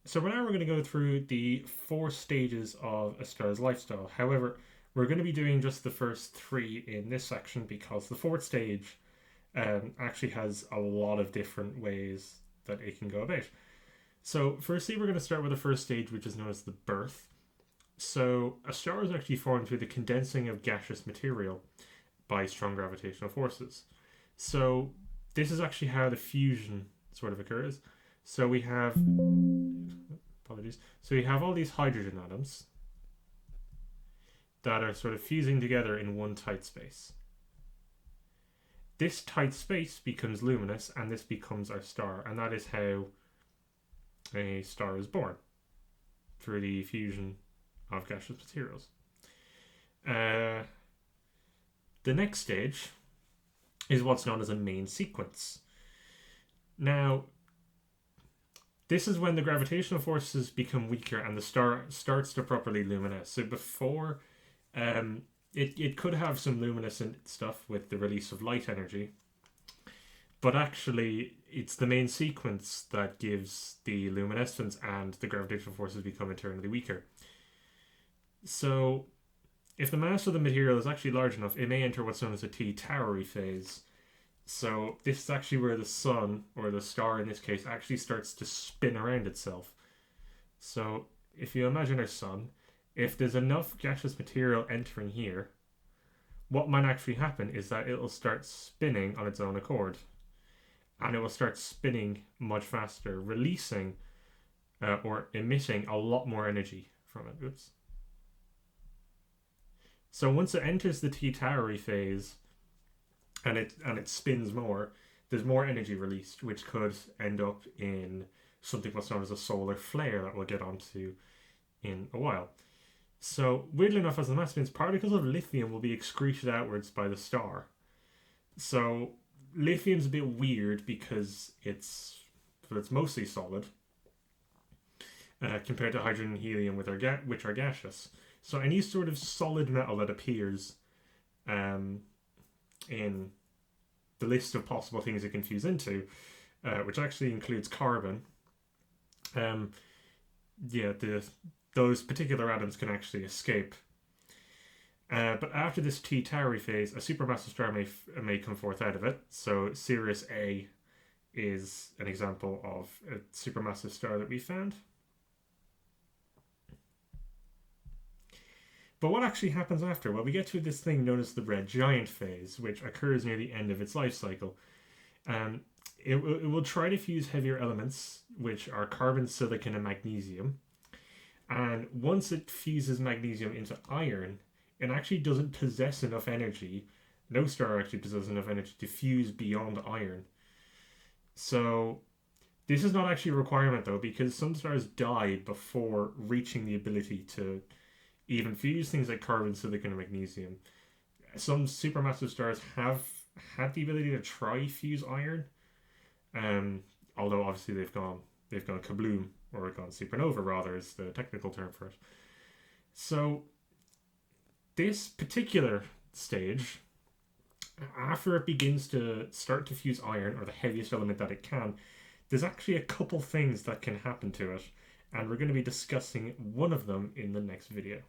So now we're going to go through the 4 stages of a star's lifestyle. However, we're going to be doing just the first 3 in this section because the fourth stage actually has a lot of different ways that it can go about. So firstly, we're going to start with the first stage, which is known as the birth. So a star is actually formed through the condensing of gaseous material by strong gravitational forces. So this is actually how the fusion sort of occurs. So we have apologies. So we have all these hydrogen atoms that are sort of fusing together in one tight space. This tight space becomes luminous, and this becomes our star, and that is how a star is born, through the fusion of gaseous materials. The next stage is what's known as a main sequence. Now, this is when the gravitational forces become weaker and the star starts to properly luminesce. So before, it could have some luminescent stuff with the release of light energy, but actually it's the main sequence that gives the luminescence, and the gravitational forces become internally weaker. So if the mass of the material is actually large enough, it may enter what's known as a T-Tauri phase. So this is actually where the sun, or the star in this case, actually starts to spin around itself. So if you imagine our sun, if there's enough gaseous material entering here, what might actually happen is that it'll start spinning on its own accord. And it will start spinning much faster, releasing or emitting a lot more energy from it. Oops. So once it enters the T-Tauri phase, and it spins more, there's more energy released, which could end up in something what's known as a solar flare that we'll get onto in a while. So weirdly enough, as the mass spins, particles of lithium will be excreted outwards by the star. So lithium's a bit weird because it's mostly solid compared to hydrogen and helium, which are gaseous. So any sort of solid metal that appears in the list of possible things it can fuse into, which actually includes carbon, those particular atoms can actually escape. But after this T-Tauri phase, a supermassive star may come forth out of it. So Sirius A is an example of a supermassive star that we found. But what actually happens after? Well, we get to this thing known as the red giant phase, which occurs near the end of its life cycle. It will try to fuse heavier elements, which are carbon, silicon, and magnesium. And once it fuses magnesium into iron, it actually doesn't possess enough energy. No star actually possesses enough energy to fuse beyond iron. So this is not actually a requirement, though, because some stars die before reaching the ability to even fuse things like carbon, silicon, and magnesium. Some supermassive stars have had the ability to try fuse iron, although obviously they've gone kabloom, or gone supernova rather is the technical term for it. So this particular stage, after it begins to start to fuse iron, or the heaviest element that it can, there's actually a couple things that can happen to it, and we're going to be discussing one of them in the next video.